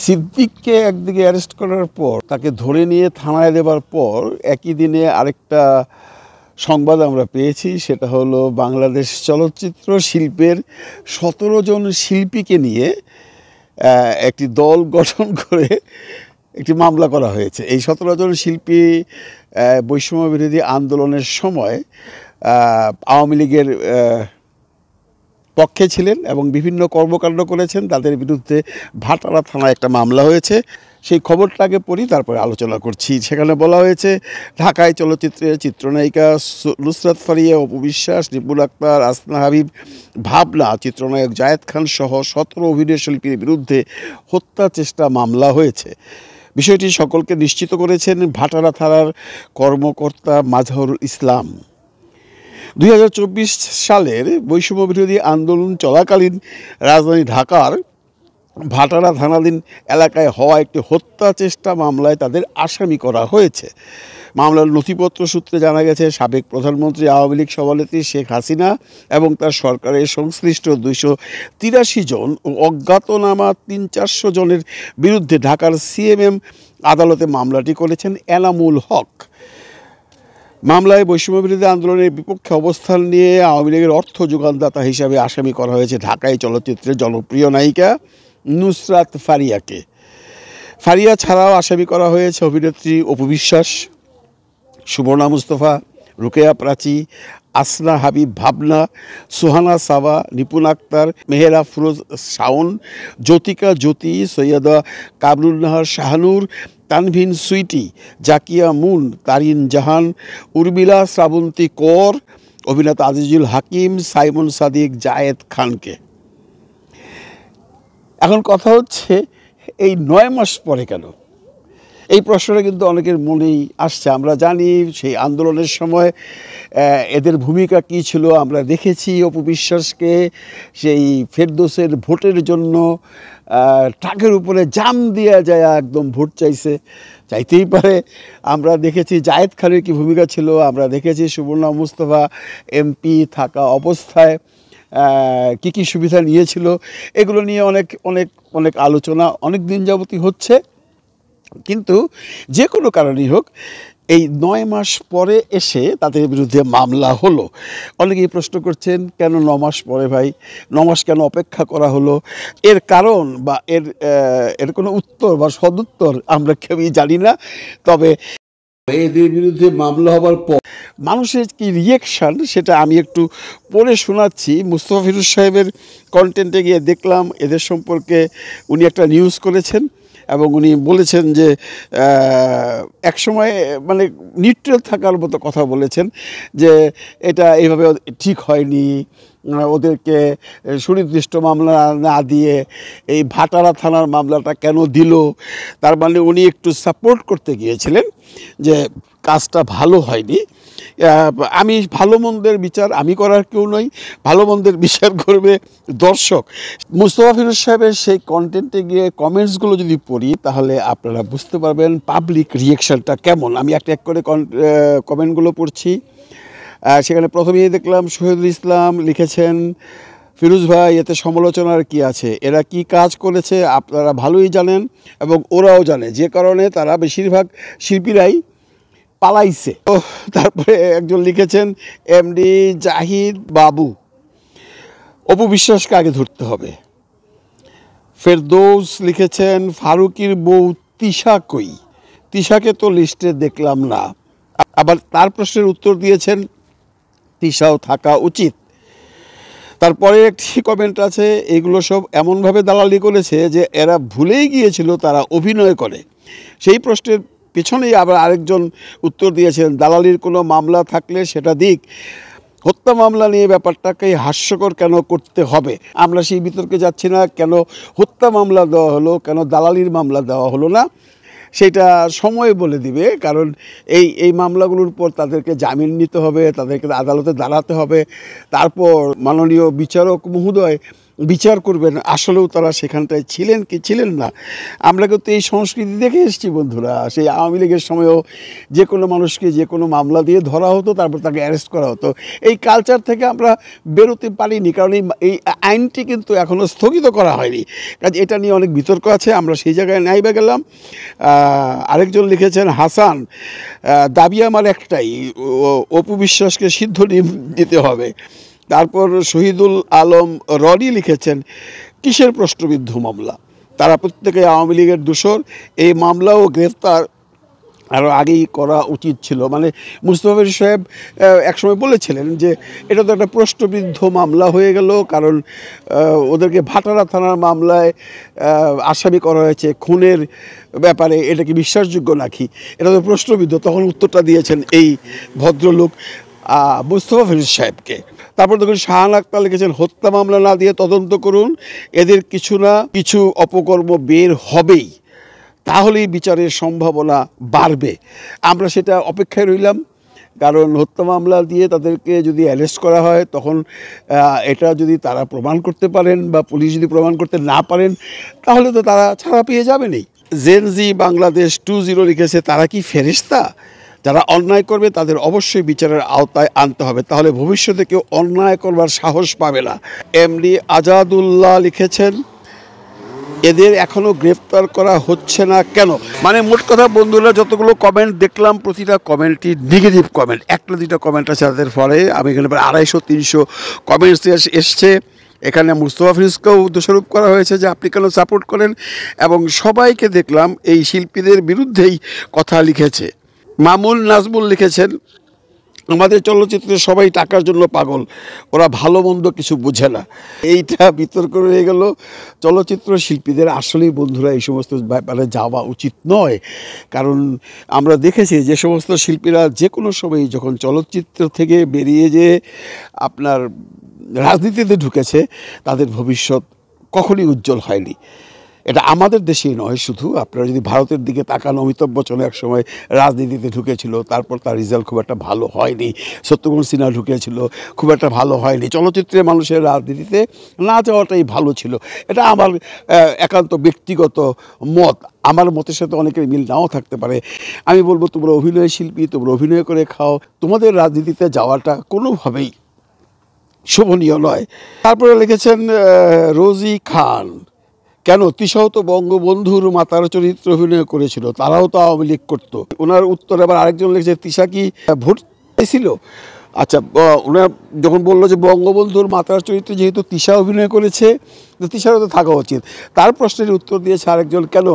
সিদ্দিককে একদিকে অ্যারেস্ট করার পর তাকে ধরে নিয়ে থানায় দেবার পর একই দিনে আরেকটা সংবাদ আমরা পেয়েছি, সেটা হলো বাংলাদেশ চলচ্চিত্র শিল্পের ১৭ জন শিল্পীকে নিয়ে একটি দল গঠন করে একটি মামলা করা হয়েছে। এই ১৭ জন শিল্পী বৈষম্য বিরোধী আন্দোলনের সময় আওয়ামী লীগের পক্ষে ছিলেন এবং বিভিন্ন কর্মকাণ্ড করেছেন। তাদের বিরুদ্ধে ভাটারা থানায় একটা মামলা হয়েছে। সেই খবরটাকে পড়ি, তারপরে আলোচনা করছি। সেখানে বলা হয়েছে ঢাকায় চলচ্চিত্রের চিত্রনায়িকা নুসরাত ফারিয়া, অপু বিশ্বাস, নিপুণ আক্তার, আসনা হাবিব, ভাবনা, চিত্রনায়ক জায়েদ খান সহ ১৭ অভিনয় শিল্পীর বিরুদ্ধে হত্যা চেষ্টা মামলা হয়েছে। বিষয়টি সকলকে নিশ্চিত করেছেন ভাটারা থানার কর্মকর্তা মাজহারুল ইসলাম। ২০২৪ সালের বৈষম্য বিরোধী আন্দোলন চলাকালীন রাজধানী ঢাকার ভাটারা থানাধীন এলাকায় হওয়া একটি হত্যা চেষ্টা মামলায় তাদের আসামি করা হয়েছে। মামলার নথিপত্র সূত্রে জানা গেছে, সাবেক প্রধানমন্ত্রী আওয়ামী লীগ সভানেত্রী শেখ হাসিনা এবং তার সরকারের সংশ্লিষ্ট ২৮৩ জন ও অজ্ঞাতনামা ৩০০-৪০০ জনের বিরুদ্ধে ঢাকার সিএমএম আদালতে মামলাটি করেছেন এনামুল হক। মামলায় বৈষম্য বিরোধী আন্দোলনের বিপক্ষে অবস্থান নিয়ে আওয়ামী লীগের অর্থ যোগানদাতা হিসাবে আসামি করা হয়েছে ঢাকায় চলচ্চিত্রের জনপ্রিয় নায়িকা নুসরাত ফারিয়াকে। ফারিয়া ছাড়াও আসামি করা হয়েছে অভিনেত্রী অপু বিশ্বাস, সুবর্ণা মুস্তফা, রুকেয়া প্রাচী, আসনা হাবিব, ভাবনা, সুহানা সাবা, নিপুণ আক্তার, মেহেরা ফিরোজ শাওন, জ্যোতিকা জ্যোতি, সৈয়দা কামরুন্নাহার শাহানুর, তানভিন সুইটি, জাকিয়া মুন, তারিন জাহান, উর্মিলা শ্রাবন্তী কর, অভিনেতা আজিজুল হাকিম, সাইমন সাদিক, জায়েদ খানকে। এখন কথা হচ্ছে, এই ৯ মাস পরে কেন? এই প্রশ্নটা কিন্তু অনেকের মনেই আসছে। আমরা জানি সেই আন্দোলনের সময় এদের ভূমিকা কী ছিল। আমরা দেখেছি অপু বিশ্বাসকে সেই ফেরদৌসের ভোটের জন্য ট্রাকের উপরে জাম দিয়ে যায় একদম ভোট চাইতেই পারে। আমরা দেখেছি জায়েদ খানের কী ভূমিকা ছিল। আমরা দেখেছি সুবর্ণা মুস্তফা এমপি থাকা অবস্থায় কী কী সুবিধা নিয়েছিল। এগুলো নিয়ে অনেক অনেক অনেক আলোচনা অনেক দিন যাবতই হচ্ছে। কিন্তু যে কোনো কারণেই হোক, এই ৯ মাস পরে এসে তাদের বিরুদ্ধে মামলা হলো। অনেকেই প্রশ্ন করছেন, কেন ৯ মাস পরে ভাই? ৯ মাস কেন অপেক্ষা করা হলো? এর কারণ বা এর কোনো উত্তর বা সদুত্তর আমরা কেউই জানি না। তবে এদের বিরুদ্ধে মামলা হবার পর মানুষের কি রিয়েকশান, সেটা আমি একটু পড়ে শোনাচ্ছি। মুস্তফা ফিরোজ সাহেবের কন্টেন্টে গিয়ে দেখলাম এদের সম্পর্কে উনি একটা নিউজ করেছেন এবং উনি বলেছেন যে একসময় মানে নিউট্রাল থাকার মতো কথা বলেছেন, যে এটা এইভাবে ঠিক হয়নি, ওদেরকে সুনির্দিষ্ট মামলা না দিয়ে এই ভাটারা থানার মামলাটা কেন দিল। তার মানে উনি একটু সাপোর্ট করতে গিয়েছিলেন যে কাজটা ভালো হয়নি। আমি ভালো মন্দের বিচার আমি করার কেউ নই, ভালো মন্দের বিচার করবে দর্শক। মুস্তফা ফিরোজ সাহেবের সেই কন্টেন্টে গিয়ে কমেন্টসগুলো যদি পড়ি, তাহলে আপনারা বুঝতে পারবেন পাবলিক রিয়েকশনটা কেমন। আমি একটা এক করে কমেন্টগুলো পড়ছি। সেখানে প্রথমেই দেখলাম শহীদুল ইসলাম লিখেছেন, ফিরোজ ভাই, এতে সমালোচনার কি আছে? এরা কি কাজ করেছে আপনারা ভালোই জানেন এবং ওরাও জানে, যে কারণে তারা বেশিরভাগ শিল্পীরাই পালাইছে। তো তারপরে একজন লিখেছেন, এমডি জাহিদ বাবু, অপু বিশ্বাসকে আগে ধরতে হবে। ফেরদৌস লিখেছেন, ফারুকির বউ তিশা কই? তিশাকে তো লিস্টে দেখলাম না। আবার তার প্রশ্নের উত্তর দিয়েছেন, তিশাও থাকা উচিত। তারপরে একটি কমেন্ট আছে, এগুলো সব এমনভাবে দালালি করেছে যে এরা ভুলেই গিয়েছিল তারা অভিনয় করে। সেই প্রশ্নের পিছনেই আবার আরেকজন উত্তর দিয়েছেন, দালালির কোনো মামলা থাকলে সেটা দিক, হত্যা মামলা নিয়ে ব্যাপারটাকে হাস্যকর কেন করতে হবে? আমরা সেই বিতর্কে যাচ্ছি না, কেন হত্যা মামলা দেওয়া হলো, কেন দালালির মামলা দেওয়া হলো না, সেটা সময় বলে দিবে। কারণ এই মামলাগুলোর পর তাদেরকে জামিন নিতে হবে, তাদেরকে আদালতে দাঁড়াতে হবে। তারপর মাননীয় বিচারক মহোদয় বিচার করবেন আসলেও তারা সেখানটায় ছিলেন কি ছিলেন না। আমরা কিন্তু এই সংস্কৃতি দেখে এসেছি বন্ধুরা। সেই আওয়ামী লীগের সময়ও যে কোনো মানুষকে যে কোনো মামলা দিয়ে ধরা হতো, তারপর তাকে অ্যারেস্ট করা হতো। এই কালচার থেকে আমরা বেরোতে পারিনি, কারণ এই আইনটি কিন্তু এখনও স্থগিত করা হয়নি। কাজে এটা নিয়ে অনেক বিতর্ক আছে, আমরা সেই জায়গায় নাইবা গেলাম। আরেকজন লিখেছেন হাসান, দাবি আমার একটাই, অপু বিশ্বাসকে সিদ্ধ ডিম দিতে হবে। তারপর শহীদুল আলম রনি লিখেছেন কিসের প্রশ্নবিদ্ধ মামলা, তারা প্রত্যেকে আওয়ামী লীগের দোসর, এই মামলা ও গ্রেফতার আরও আগেই করা উচিত ছিল। মানে মুস্তফা ফিরোজ সাহেব একসময় বলেছিলেন যে এটা তো একটা প্রশ্নবিদ্ধ মামলা হয়ে গেল, কারণ ওদেরকে ভাটারা থানার মামলায় আসামি করা হয়েছে খুনের ব্যাপারে, এটা কি বিশ্বাসযোগ্য নাকি, এটা তো প্রশ্নবিদ্ধ। তখন উত্তরটা দিয়েছেন এই ভদ্রলোক মুস্তফা ফিরোজ সাহেবকে। তারপর দেখুন শাহান আক্তার লিখেছেন হত্যা মামলা না দিয়ে তদন্ত করুন, এদের কিছু না কিছু অপকর্ম বের হবেই, তাহলেই বিচারের সম্ভাবনা বাড়বে। আমরা সেটা অপেক্ষায় রইলাম, কারণ হত্যা মামলা দিয়ে তাদেরকে যদি অ্যারেস্ট করা হয়, তখন এটা যদি তারা প্রমাণ করতে পারেন বা পুলিশ যদি প্রমাণ করতে না পারেন, তাহলে তো তারা ছাড়া পেয়ে যাবেনই। জেনজি বাংলাদেশ 20 লিখেছে তারা কি ফেরেশতা, যারা অন্যায় করবে তাদের অবশ্যই বিচারের আওতায় আনতে হবে, তাহলে ভবিষ্যতে কেউ অন্যায় করবার সাহস পাবে না। এমডি আজাদুল্লাহ লিখেছেন এদের এখনও গ্রেফতার করা হচ্ছে না কেন। মানে মোট কথা বন্ধুরা, যতগুলো কমেন্ট দেখলাম প্রতিটা কমেন্টই নেগেটিভ কমেন্ট। একটা দুইটা কমেন্ট আছে তাদের পরে, আমি এখানে প্রায় 250-300 কমেন্টস এসছে। এখানে মুস্তফা ফিরোজকেও দোষারোপ করা হয়েছে যে আপনি কেন সাপোর্ট করেন, এবং সবাইকে দেখলাম এই শিল্পীদের বিরুদ্ধেই কথা লিখেছে। মামুন নাজমুল লিখেছেন আমাদের চলচ্চিত্রে সবাই টাকার জন্য পাগল, ওরা ভালো মন্দ কিছু বোঝে না। এইটা বিতর্ক রয়ে গেল। চলচ্চিত্র শিল্পীদের আসলেই বন্ধুরা এই সমস্ত ব্যাপারে যাওয়া উচিত নয়, কারণ আমরা দেখেছি যে সমস্ত শিল্পীরা যে কোনো সময় যখন চলচ্চিত্র থেকে বেরিয়ে যেয়ে আপনার রাজনীতিতে ঢুকেছে, তাদের ভবিষ্যৎ কখনই উজ্জ্বল হয়নি। এটা আমাদের দেশেই নয় শুধু, আপনারা যদি ভারতের দিকে তাকান, অমিতাভ বচ্চন এক সময় রাজনীতিতে ঢুকেছিল, তারপর তার রেজাল্ট খুব একটা ভালো হয়নি। শত্রুঘ্ন সিনহা ঢুকেছিল, খুব একটা ভালো হয়নি। চলচ্চিত্রের মানুষের রাজনীতিতে না যাওয়াটাই ভালো ছিল। এটা আমার একান্ত ব্যক্তিগত মত, আমার মতের সাথে অনেকের মিল নাও থাকতে পারে। আমি বলবো তোমরা অভিনয় শিল্পী, তোমরা অভিনয় করে খাও, তোমাদের রাজনীতিতে যাওয়াটা কোনোভাবেই শোভনীয় নয়। তারপরে লিখেছেন রোজি খান, কেন তিশাও তো বঙ্গবন্ধুর মাতার চরিত্র অভিনয় করেছিল, তারাও তো আওয়ামী লীগ করতো। ওনার উত্তরে আবার আরেকজন লিখেছে তিশা কি ভোট চাইছিল। আচ্ছা, ওনার যখন বললো যে বঙ্গবন্ধুর মাতার চরিত্রে যেহেতু তিশা অভিনয় করেছে, তো তিশারও তো থাকা উচিত। তার প্রশ্নের উত্তর দিয়েছে আরেকজন, কেন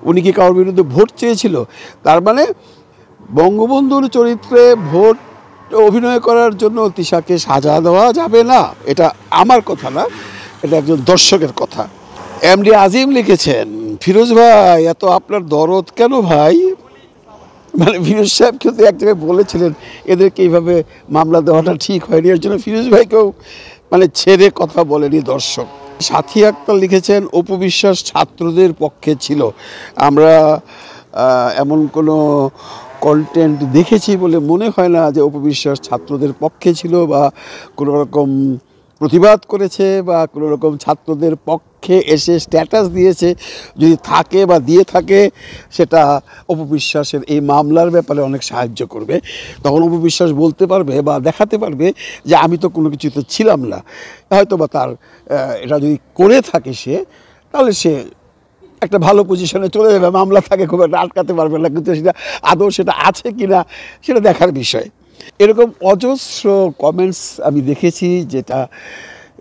উনি কি কারোর বিরুদ্ধে ভোট চেয়েছিল। তার মানে বঙ্গবন্ধুর চরিত্রে ভোট অভিনয় করার জন্য তিশাকে সাজা দেওয়া যাবে না। এটা আমার কথা না, এটা একজন দর্শকের কথা। এমডি আজিম লিখেছেন ফিরোজ ভাই এত আপনার দরদ কেন ভাই। মানে ফিরোজ সাহেব কিন্তু এক জায়গায় বলেছিলেন এদেরকে এইভাবে মামলা দেওয়াটা ঠিক হয়নি, এর জন্য ফিরোজ ভাইকেও মানে ছেড়ে কথা বলেনি দর্শক। সাথী আক্তার লিখেছেন অপু বিশ্বাস ছাত্রদের পক্ষে ছিল, আমরা এমন কোনো কন্টেন্ট দেখেছি বলে মনে হয় না যে অপু বিশ্বাস ছাত্রদের পক্ষে ছিল বা কোনো রকম প্রতিবাদ করেছে বা কোনো রকম ছাত্রদের পক্ষে এসে স্ট্যাটাস দিয়েছে। যদি থাকে বা দিয়ে থাকে, সেটা অপু বিশ্বাসের এই মামলার ব্যাপারে অনেক সাহায্য করবে। তখন অপু বিশ্বাস বলতে পারবে বা দেখাতে পারবে যে আমি তো কোনো কিছুতে ছিলাম না। হয়তো বা তার এটা যদি করে থাকে সে, তাহলে সে একটা ভালো পজিশনে চলে যাবে, মামলা থাকে খুব একটা আটকাতে পারবে না। কিন্তু সেটা আদৌ সেটা আছে কি না সেটা দেখার বিষয়। এরকম অজস্র কমেন্টস আমি দেখেছি, যেটা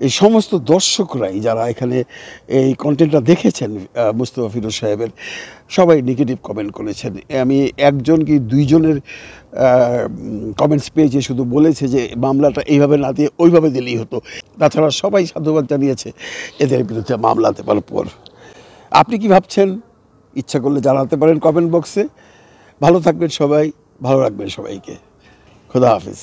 এই সমস্ত দর্শকরাই যারা এখানে এই কন্টেন্টটা দেখেছেন মুস্তফা ফিরোজ সাহেবের, সবাই নেগেটিভ কমেন্ট করেছেন। আমি একজন কি দুইজনের কমেন্টস পেয়েছি, শুধু বলেছে যে মামলাটা এইভাবে না দিয়ে ওইভাবে দিলেই হতো। তাছাড়া সবাই সাধুবাদ জানিয়েছে এদের বিরুদ্ধে মামলা দেওয়ার পর। আপনি কি ভাবছেন ইচ্ছা করলে জানাতে পারেন কমেন্ট বক্সে। ভালো থাকবেন সবাই, ভালো রাখবেন সবাইকে। খুদা হাফিজ।